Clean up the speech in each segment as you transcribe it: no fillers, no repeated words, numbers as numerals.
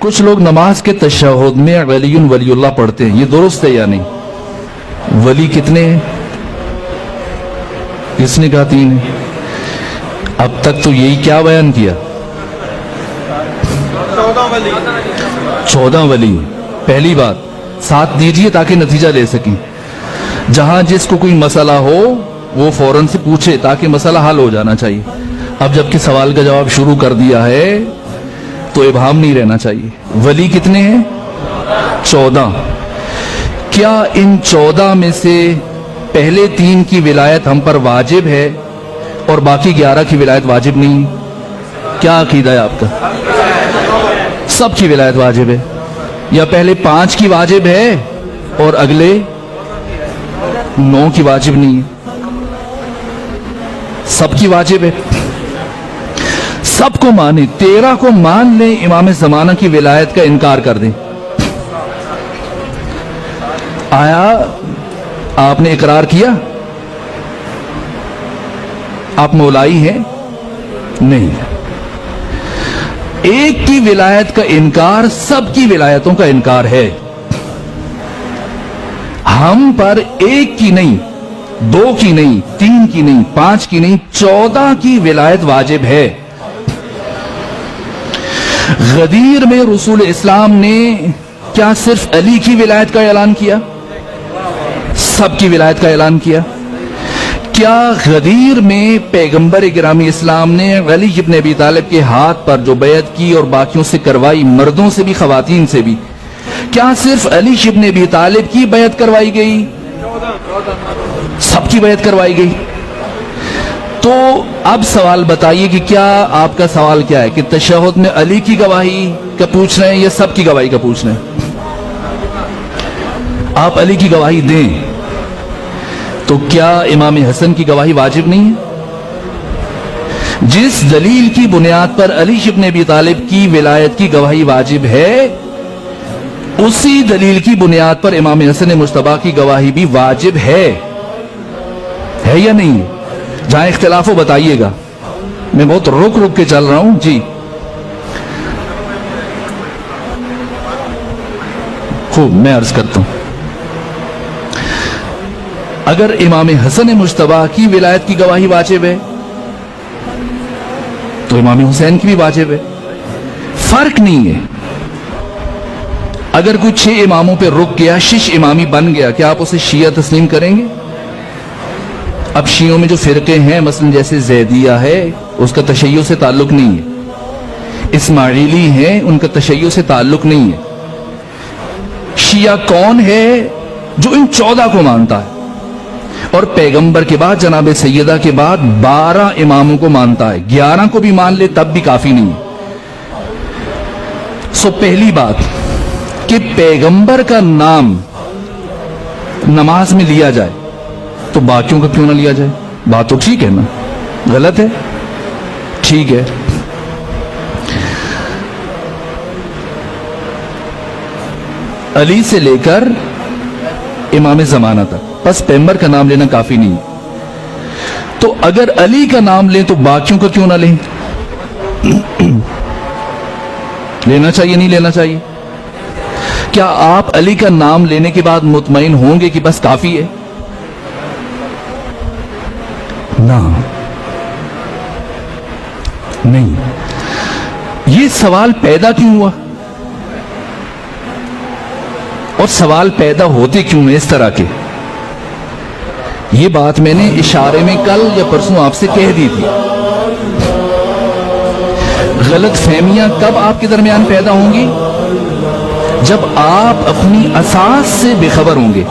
کچھ لوگ نماز کے تشہد میں ولی ولی اللہ پڑھتے ہیں، یہ درست ہے یا نہیں؟ ولی کتنے ہیں؟ کس نے کہا 3 ہیں؟ اب تک تو یہی کیا بیان کیا؟ 14 ولی۔ پہلی بات ساتھ دیجئے تاکہ نتیجہ لے سکیں، جہاں جس کو کوئی مسئلہ ہو وہ فوراً سے پوچھے تاکہ مسئلہ حل ہو جانا چاہیے۔ اب جب کہ سوال کا جواب شروع کر دیا ہے تو ابہام نہیں رہنا چاہیے۔ ولی کتنے ہیں؟ 14۔ کیا ان 14 میں سے پہلے 3 کی ولایت ہم پر واجب ہے اور باقی 11 کی ولایت واجب نہیں؟ کیا عقیدہ ہے آپ کا؟ سب کی ولایت واجب ہے، یا پہلے 5 کی واجب ہے اور اگلے 9 کی واجب نہیں ہے؟ سب کی واجب ہے، سب کو مانے، 13 کو مان لیں، امام زمانہ کی ولایت کا انکار کر دیں۔ آیا آپ نے اقرار کیا؟ آپ مولائی ہیں؟ نہیں۔ ایک کی ولایت کا انکار سب کی ولایتوں کا انکار ہے۔ ہم پر 1 کی نہیں، 2 کی نہیں، 3 کی نہیں، 5 کی نہیں، 14 کی ولایت واجب ہے۔ غدیر میں رسول اسلام نے کیا صرف علی کی ولایت کا اعلان کیا؟ سب کی ولایت کا اعلان کیا۔ کیا غدیر میں پیغمبر گرامی اسلام نے علی ابن ابی طالب کے ہاتھ پر جو بیعت کی اور باقیوں سے کروائی، مردوں سے بھی خواتین سے بھی، کیا صرف علی ابن ابی طالب کی بیعت کروائی گئی؟ سب کی بیعت کروائی گئی۔ تو اب سوال بتائیے کہ کیا آپ کا سوال کیا ہے کہ تشہد میں علی کی گواہی کا پوچھ رہے ہیں یا سب کی گواہی کا پوچھ رہے ہیں؟ آپ علی کی گواہی دیں تو کیا امام حسن کی گواہی واجب نہیں ہے؟ جس دلیل کی بنیاد پر علی ابن ابی طالب کی ولایت کی گواہی واجب ہے، اسی دلیل کی بنیاد پر امام حسن مجتبی کی گواہی بھی واجب ہے یا نہیں؟ جہاں اختلاف ہو بتائیے گا، میں بہت رک کے چل رہا ہوں جی۔ خوب، میں عرض کرتا ہوں، اگر امام حسن مجتبی کی ولایت کی گواہی واجب ہے تو امام حسین کی بھی واجب ہے، فرق نہیں ہے۔ اگر کوئی 6 اماموں پہ رک گیا، 6 امامی بن گیا، کیا آپ اسے شیعہ تسلیم کریں گے؟ اب شیعوں میں جو فرقے ہیں، مثلا جیسے زیدیہ ہے، اس کا تشیع سے تعلق نہیں ہے۔ اسماعیلی ہیں، ان کا تشیع سے تعلق نہیں ہے۔ شیعہ کون ہے؟ جو ان 14 کو مانتا ہے اور پیغمبر کے بعد، جناب سیدہ کے بعد 12 اماموں کو مانتا ہے، 11 کو بھی مان لے تب بھی کافی نہیں ہے۔ سو پہلی بات کہ پیغمبر کا نام نماز میں لیا جائے تو باقیوں کا کیوں نہ لیا جائے؟ بات تو ٹھیک ہے نا؟ غلط ہے؟ ٹھیک ہے۔ علی سے لے کر امام زمانہ تک بس پیغمبر کا نام لینا کافی نہیں۔ تو اگر علی کا نام لیں تو باقیوں کا کیوں نہ لیں؟ لینا چاہیے نہیں لینا چاہیے؟ کیا آپ علی کا نام لینے کے بعد مطمئن ہوں گے کہ بس کافی ہے؟ نہ، نہیں۔ یہ سوال پیدا کیوں ہوا اور سوال پیدا ہوتے کیوں ہیں اس طرح کے؟ یہ بات میں نے اشارے میں کل یا پرسوں آپ سے کہہ دی تھی۔ غلط فہمیاں کب آپ کے درمیان پیدا ہوں گی؟ جب آپ اپنی اساس سے بے خبر ہوں گے،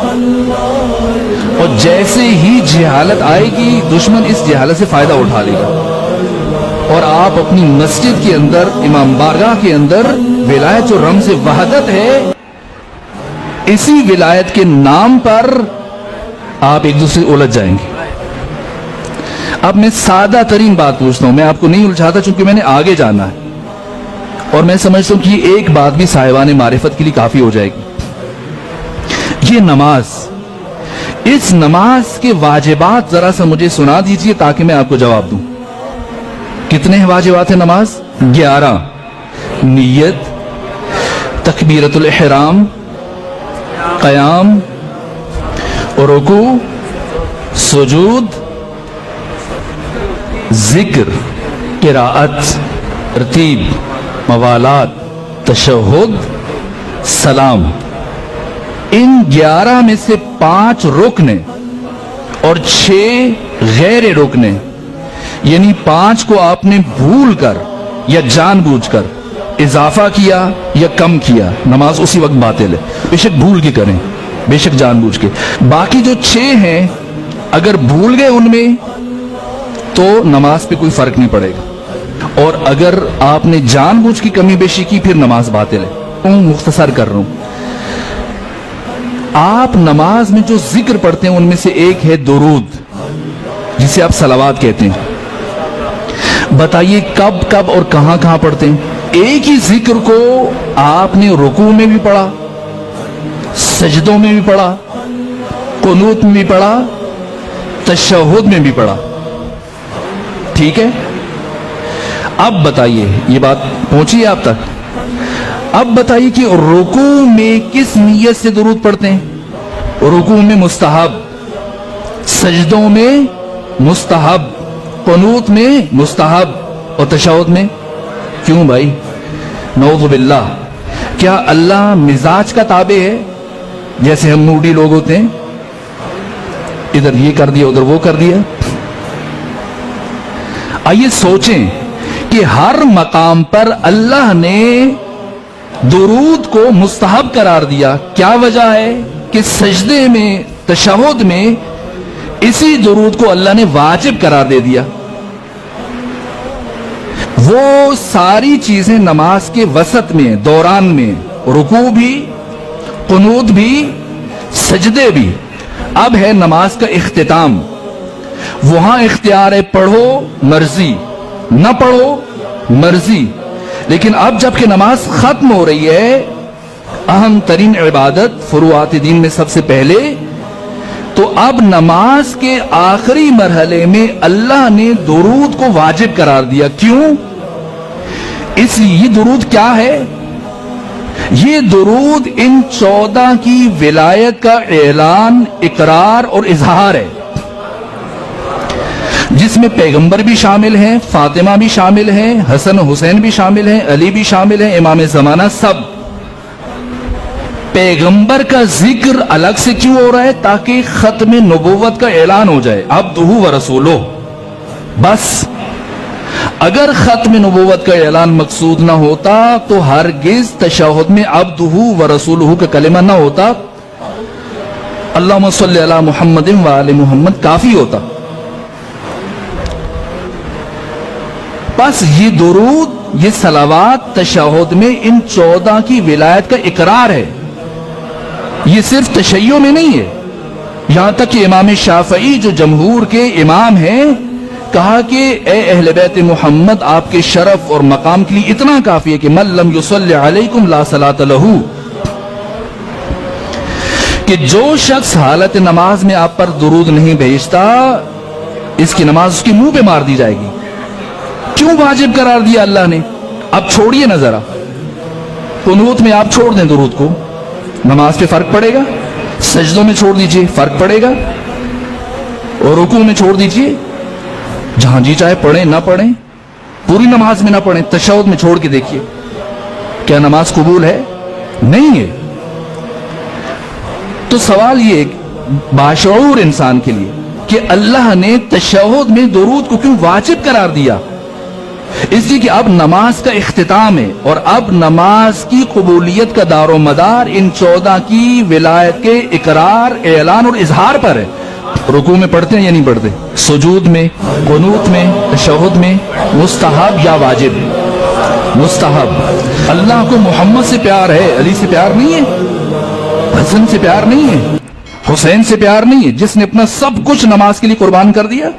اور جیسے ہی جہالت آئے گی دشمن اس جہالت سے فائدہ اٹھا لے گا، اور آپ اپنی مسجد کے اندر، امام بارگاہ کے اندر ولایت و رمز وحدت ہے، اسی ولایت کے نام پر آپ ایک دوسرے سے الجھ جائیں گے۔ اب میں سادہ ترین بات پوچھتا ہوں، میں آپ کو نہیں الجھاتا چونکہ میں نے آگے جانا ہے، اور میں سمجھتا ہوں کہ یہ ایک بات بھی صاحبان معرفت کے لیے کافی ہو جائے گی۔ یہ نماز، اس نماز کے واجبات ذرا سا مجھے سنا دیجئے تاکہ میں آپ کو جواب دوں۔ کتنے واجبات ہیں نماز؟ 11۔ نیت، تکبیرۃ الاحرام، قیام، رکوع، سجود، ذکر، قراءت، ترتیب، موالات، تشہد، سلام، ان 11 میں سے 5 رکن اور 6 غیر رکن، یعنی 5 کو آپ نے بھول کر یا جان بوجھ کر اضافہ کیا یا کم کیا، نماز اسی وقت باطل ہے، بے شک بھول کے کریں، بے شک جان بوجھ کے۔ باقی جو 6 ہیں اگر بھول گئے ان میں تو نماز پہ کوئی فرق نہیں پڑے گا، اور اگر آپ نے جان بوجھ کی کمی بیشی کی پھر نماز باطل ہے۔ مختصر کر رہا ہوں، آپ نماز میں جو ذکر پڑھتے ہیں ان میں سے ایک ہے درود، جسے آپ صلوات کہتے ہیں۔ بتائیے کب کب اور کہاں کہاں پڑھتے ہیں؟ ایک ہی ذکر کو آپ نے رکوع میں بھی پڑھا، سجدوں میں بھی پڑھا، قنوت میں بھی پڑھا، تشہد میں بھی پڑھا، ٹھیک ہے؟ اب بتائیے، یہ بات پہنچی آپ تک؟ اب بتائیے کہ رکوع میں کس نیت سے درود پڑھتے ہیں؟ رکوع میں مستحب، سجدوں میں مستحب، قنوت میں مستحب، اور تشہد میں کیوں بھائی؟ نعوذ باللہ، کیا اللہ مزاج کا تابع ہے؟ جیسے ہم موڈی لوگ ہوتے ہیں، ادھر یہ کر دیا ادھر وہ کر دیا۔ آئیے سوچیں کہ ہر مقام پر اللہ نے درود کو مستحب قرار دیا، کیا وجہ ہے کہ سجدے میں، تشہد میں اسی درود کو اللہ نے واجب قرار دے دیا۔ وہ ساری چیزیں نماز کے وسط میں، دوران میں، رکوع بھی، قنوت بھی، سجدے بھی۔ اب ہے نماز کا اختتام، وہاں اختیار ہے، پڑھو مرضی، نہ پڑھو مرضی۔ لیکن اب جب کہ نماز ختم ہو رہی ہے، اہم ترین عبادت فروعات دین میں سب سے پہلے، تو اب نماز کے آخری مرحلے میں اللہ نے درود کو واجب قرار دیا۔ کیوں؟ اس یہ درود کیا ہے؟ یہ درود ان 14 کی ولایت کا اعلان، اقرار اور اظہار ہے، جس میں پیغمبر بھی شامل ہیں، فاطمہ بھی شامل ہیں، حسن حسین بھی شامل ہیں، علی بھی شامل ہیں، امام زمانہ، سب۔ پیغمبر کا ذکر الگ سے کیوں ہو رہا ہے؟ تاکہ ختم نبوت کا اعلان ہو جائے، عبدہ و رسولہ۔ بس اگر ختم نبوت کا اعلان مقصود نہ ہوتا تو ہرگز تشہد میں عبدہ و رسولہ کا کلمہ نہ ہوتا، اللہم صلی علی محمد و آل محمد کافی ہوتا۔ بس یہ درود، یہ صلوات تشہد میں ان 14 کی ولایت کا اقرار ہے، یہ صرف تشیع میں نہیں ہے۔ یہاں تک کہ امام شافعی جو جمہور کے امام ہیں، کہا کہ اے اہل بیت محمد، آپ کے شرف اور مقام کے لیے اتنا کافی ہے کہ من لم یصلی علیکم لا صلاۃ لہ، کہ جو شخص حالت نماز میں آپ پر درود نہیں بھیجتا، اس کی نماز اس کے منہ پہ مار دی جائے گی۔ کیوں واجب قرار دیا اللہ نے؟ اب چھوڑیے نا ذرا، قنوت میں آپ چھوڑ دیں درود کو، نماز پہ فرق پڑے گا؟ سجدوں میں چھوڑ دیجئے، فرق پڑے گا؟ اور رکوع میں چھوڑ دیجئے، جہاں جی چاہے پڑھیں نہ پڑھیں، پوری نماز میں نہ پڑھیں، تشہد میں چھوڑ کے دیکھیے، کیا نماز قبول ہے؟ نہیں ہے۔ تو سوال یہ ہے باشعور انسان کے لیے کہ اللہ نے تشہد میں درود کو کیوں واجب قرار دیا؟ اس لیے کہ اب نماز کا اختتام ہے، اور اب نماز کی قبولیت کا دار و مدار ان 14 کی ولایت کے اقرار، اعلان اور اظہار پر ہے۔ رکوع میں پڑھتے ہیں یا نہیں پڑھتے؟ سجود میں، قنوت میں، تشہد میں، مستحب یا واجب؟ مستحب۔ اللہ کو محمد سے پیار ہے، علی سے پیار نہیں ہے، حسن سے پیار نہیں ہے، حسین سے پیار نہیں ہے، جس نے اپنا سب کچھ نماز کے لیے قربان کر دیا۔